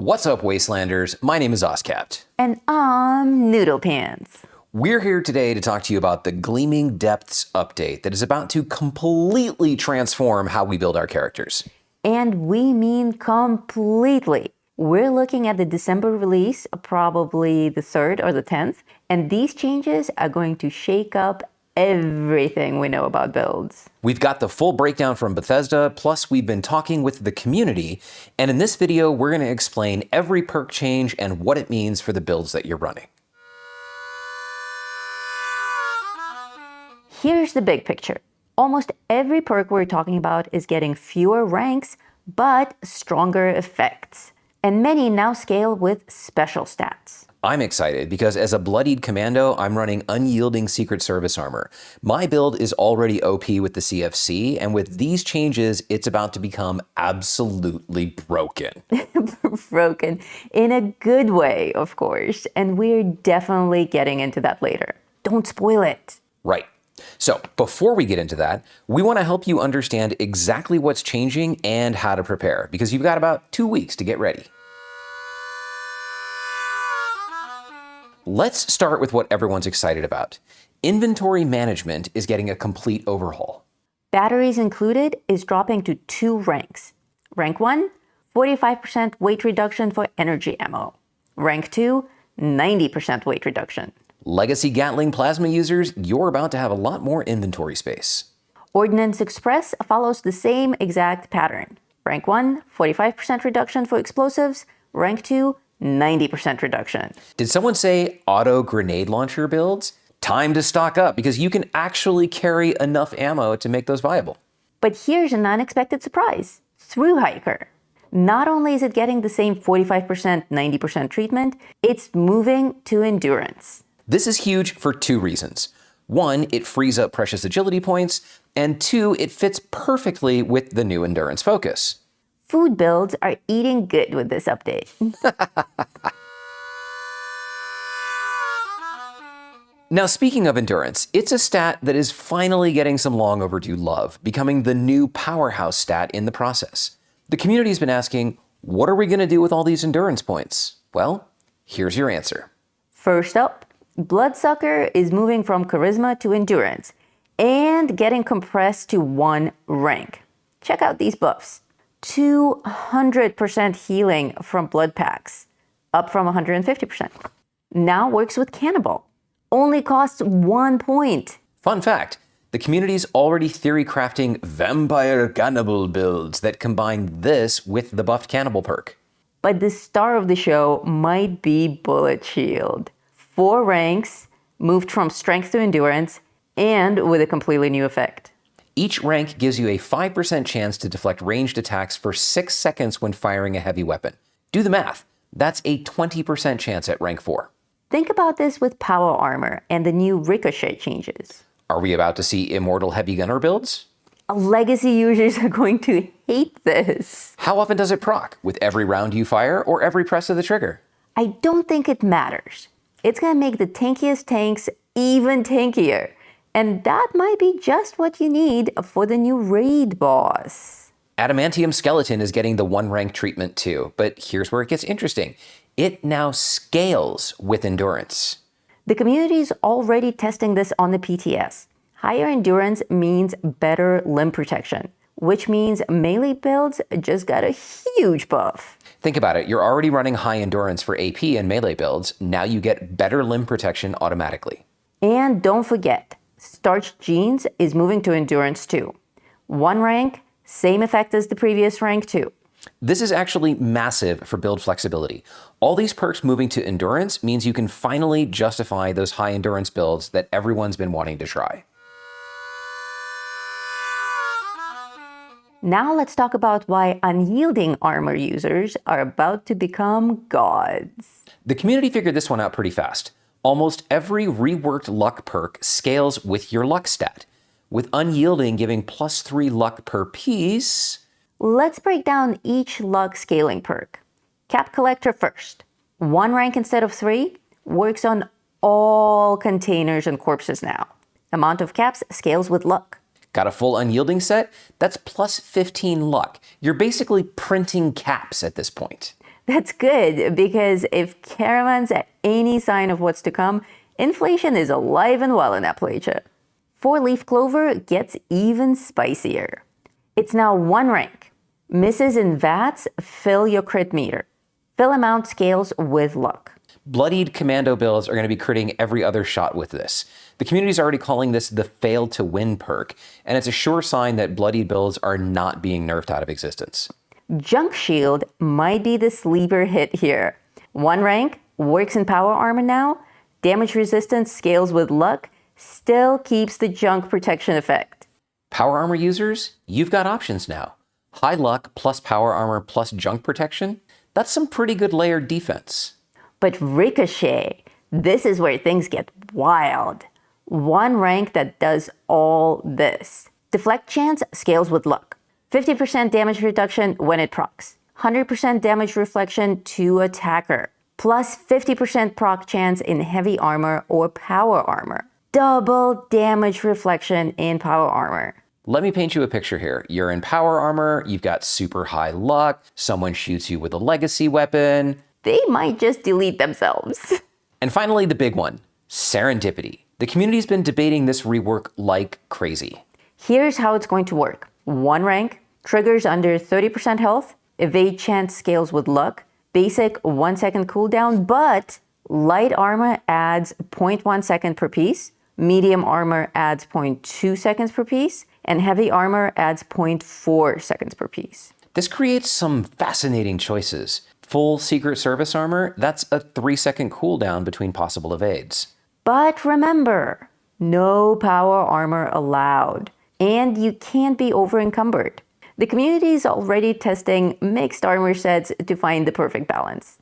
What's up, Wastelanders? My name is Oscapt. And I'm Noodle Pants. We're here today to talk to you about the Gleaming Depths update that is about to completely transform how we build our characters. And we mean completely. We're looking at the December release, probably the 3rd or the 10th, and these changes are going to shake up everything we know about builds. We've got the full breakdown from Bethesda, plus we've been talking with the community, and in this video, we're going to explain every perk change and what it means for the builds that you're running. Here's the big picture. Almost every perk we're talking about is getting fewer ranks, but stronger effects. And many now scale with special stats. I'm excited because as a bloodied commando, I'm running unyielding Secret Service armor. My build is already OP with the CFC, and with these changes, it's about to become absolutely broken. Broken in a good way, of course, and we're definitely getting into that later. Don't spoil it. Right. So before we get into that, we want to help you understand exactly what's changing and how to prepare, because you've got about 2 weeks to get ready. Let's start with what everyone's excited about. Inventory management is getting a complete overhaul. Batteries included is dropping to 2 ranks. Rank 1, 45% weight reduction for energy ammo. Rank 2, 90% weight reduction. Legacy Gatling plasma users, you're about to have a lot more inventory space. Ordnance Express follows the same exact pattern. Rank 1, 45% reduction for explosives. Rank 2, 90% reduction. Did someone say auto grenade launcher builds? Time to stock up because you can actually carry enough ammo to make those viable. But here's an unexpected surprise. Through Hiker. Not only is it getting the same 45%, 90% treatment, it's moving to endurance. This is huge for 2 reasons. 1, it frees up precious agility points, and 2, it fits perfectly with the new endurance focus. Food builds are eating good with this update. Now, speaking of endurance, it's a stat that is finally getting some long overdue love, becoming the new powerhouse stat in the process. The community's been asking, what are we going to do with all these endurance points? Well, here's your answer. First up, Bloodsucker is moving from charisma to endurance and getting compressed to 1 rank. Check out these buffs. 200% healing from blood packs, up from 150%. Now works with Cannibal. Only costs 1 point. Fun fact, the community's already theory crafting vampire cannibal builds that combine this with the buffed cannibal perk. But the star of the show might be Bullet Shield. 4 ranks, moved from strength to endurance, and with a completely new effect. Each rank gives you a 5% chance to deflect ranged attacks for 6 seconds when firing a heavy weapon. Do the math. That's a 20% chance at rank 4. Think about this with power armor and the new ricochet changes. Are we about to see immortal heavy gunner builds? Legacy users are going to hate this. How often does it proc? With every round you fire or every press of the trigger? I don't think it matters. It's going to make the tankiest tanks even tankier. And that might be just what you need for the new raid boss. Adamantium Skeleton is getting the 1 rank treatment too, but here's where it gets interesting. It now scales with endurance. The community is already testing this on the PTS. Higher endurance means better limb protection, which means melee builds just got a huge buff. Think about it, you're already running high endurance for AP and melee builds, now you get better limb protection automatically. And don't forget, Starched Jeans is moving to endurance too. 1 rank, same effect as the previous rank too. This is actually massive for build flexibility. All these perks moving to endurance means you can finally justify those high endurance builds that everyone's been wanting to try. Now let's talk about why unyielding armor users are about to become gods. The community figured this one out pretty fast. Almost every reworked luck perk scales with your luck stat, with unyielding giving +3 luck per piece. Let's break down each luck scaling perk. Cap Collector first. 1 rank instead of 3, works on all containers and corpses now. Amount of caps scales with luck. Got a full unyielding set? That's plus 15 luck. You're basically printing caps at this point. That's good, because if Caravan's any sign of what's to come, inflation is alive and well in Appalachia. 4-leaf clover gets even spicier. It's now 1 rank. Misses in VATS fill your crit meter. Fill amount scales with luck. Bloodied commando builds are going to be critting every other shot with this. The community's already calling this the fail to win perk, and it's a sure sign that bloodied builds are not being nerfed out of existence. Junk Shield might be the sleeper hit here. 1 rank, works in power armor now, damage resistance scales with luck, still keeps the junk protection effect. Power armor users, you've got options now. High luck plus power armor plus junk protection, that's some pretty good layered defense. But Ricochet, this is where things get wild. 1 rank that does all this. Deflect chance scales with luck. 50% damage reduction when it procs. 100% damage reflection to attacker. Plus 50% proc chance in heavy armor or power armor. Double damage reflection in power armor. Let me paint you a picture here. You're in power armor, you've got super high luck, someone shoots you with a legacy weapon. They might just delete themselves. And finally, the big one, serendipity. The community's been debating this rework like crazy. Here's how it's going to work. 1 rank, triggers under 30% health, evade chance scales with luck, basic 1 second cooldown, but light armor adds 0.1 second per piece, medium armor adds 0.2 seconds per piece, and heavy armor adds 0.4 seconds per piece. This creates some fascinating choices. Full Secret Service armor, that's a 3-second cooldown between possible evades. But remember, no power armor allowed, and you can't be over-encumbered. The community is already testing mixed armor sets to find the perfect balance.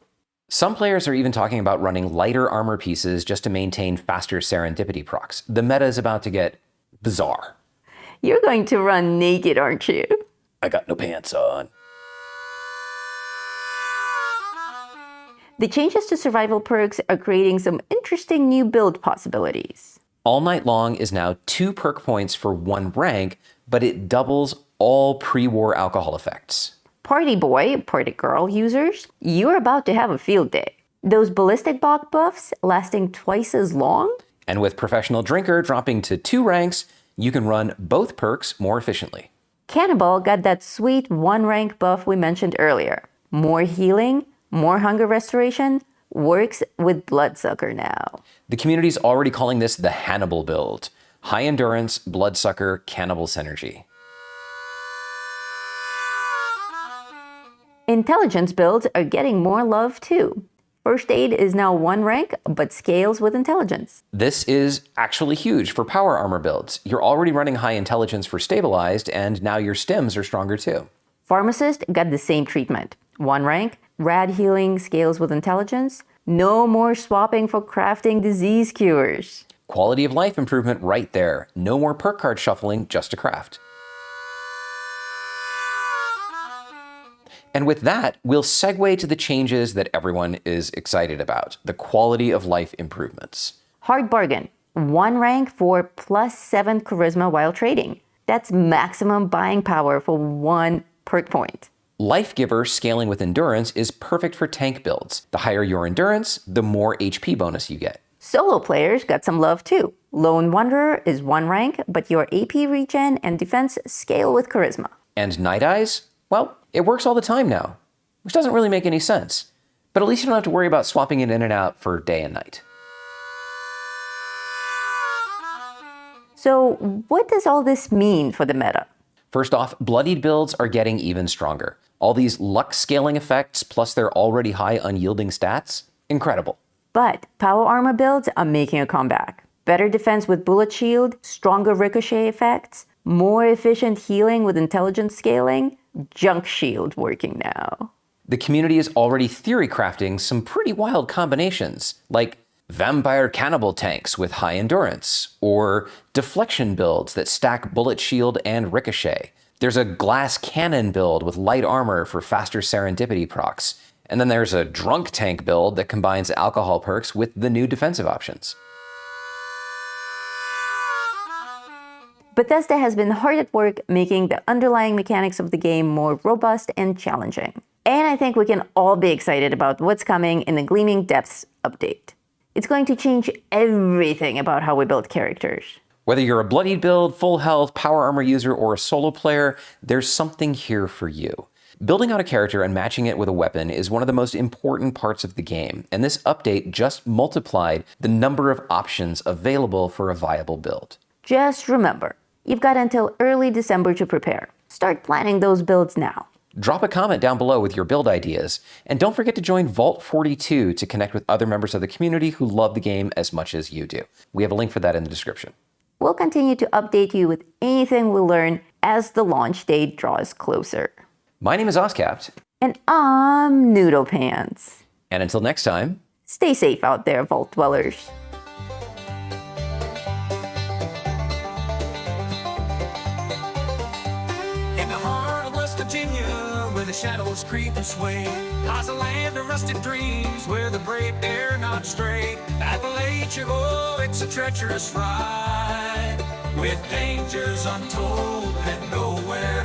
Some players are even talking about running lighter armor pieces just to maintain faster serendipity procs. The meta is about to get bizarre. You're going to run naked, aren't you? I got no pants on. The changes to survival perks are creating some interesting new build possibilities. All Night Long is now 2 perk points for 1 rank, but it doubles all pre-war alcohol effects. Party boy, party girl users, you're about to have a field day. Those ballistic bot buffs lasting twice as long? And with Professional Drinker dropping to 2 ranks, you can run both perks more efficiently. Cannibal got that sweet 1 rank buff we mentioned earlier. More healing, more hunger restoration, works with Bloodsucker now. The community's already calling this the Hannibal build. High endurance, Bloodsucker, Cannibal synergy. Intelligence builds are getting more love too. First Aid is now 1 rank, but scales with intelligence. This is actually huge for power armor builds. You're already running high intelligence for stabilized, and now your stims are stronger too. Pharmacist got the same treatment. 1 rank, rad healing scales with intelligence. No more swapping for crafting disease cures. Quality of life improvement right there. No more perk card shuffling just to craft. And with that, we'll segue to the changes that everyone is excited about, the quality of life improvements. Hard bargain. 1 rank for +7 charisma while trading. That's maximum buying power for 1 perk point. Life Giver scaling with endurance is perfect for tank builds. The higher your endurance, the more HP bonus you get. Solo players got some love too. Lone Wanderer is 1 rank, but your AP regen and defense scale with charisma. And Night Eyes? Well, it works all the time now, which doesn't really make any sense. But at least you don't have to worry about swapping it in and out for day and night. So what does all this mean for the meta? First off, bloodied builds are getting even stronger. All these luck scaling effects, plus their already high unyielding stats, incredible. But power armor builds are making a comeback. Better defense with bullet shield, stronger ricochet effects, more efficient healing with intelligence scaling, junk shield working now. The community is already theory crafting some pretty wild combinations, like vampire cannibal tanks with high endurance, or deflection builds that stack bullet shield and ricochet. There's a glass cannon build with light armor for faster serendipity procs. And then there's a drunk tank build that combines alcohol perks with the new defensive options. Bethesda has been hard at work making the underlying mechanics of the game more robust and challenging. And I think we can all be excited about what's coming in the Gleaming Depths update. It's going to change everything about how we build characters. Whether you're a bloodied build, full health, power armor user, or a solo player, there's something here for you. Building out a character and matching it with a weapon is one of the most important parts of the game, and this update just multiplied the number of options available for a viable build. Just remember, you've got until early December to prepare. Start planning those builds now. Drop a comment down below with your build ideas, and don't forget to join Vault 42 to connect with other members of the community who love the game as much as you do. We have a link for that in the description. We'll continue to update you with anything we learn as the launch date draws closer. My name is Oscapt. And I'm Noodle Pants. And until next time, Stay safe out there, Vault Dwellers. In the heart of West Virginia, where the shadows creep and sway, lies a land of rusted dreams, where the brave dare not stray. Appalachia, oh, it's a treacherous ride, with dangers untold and nowhere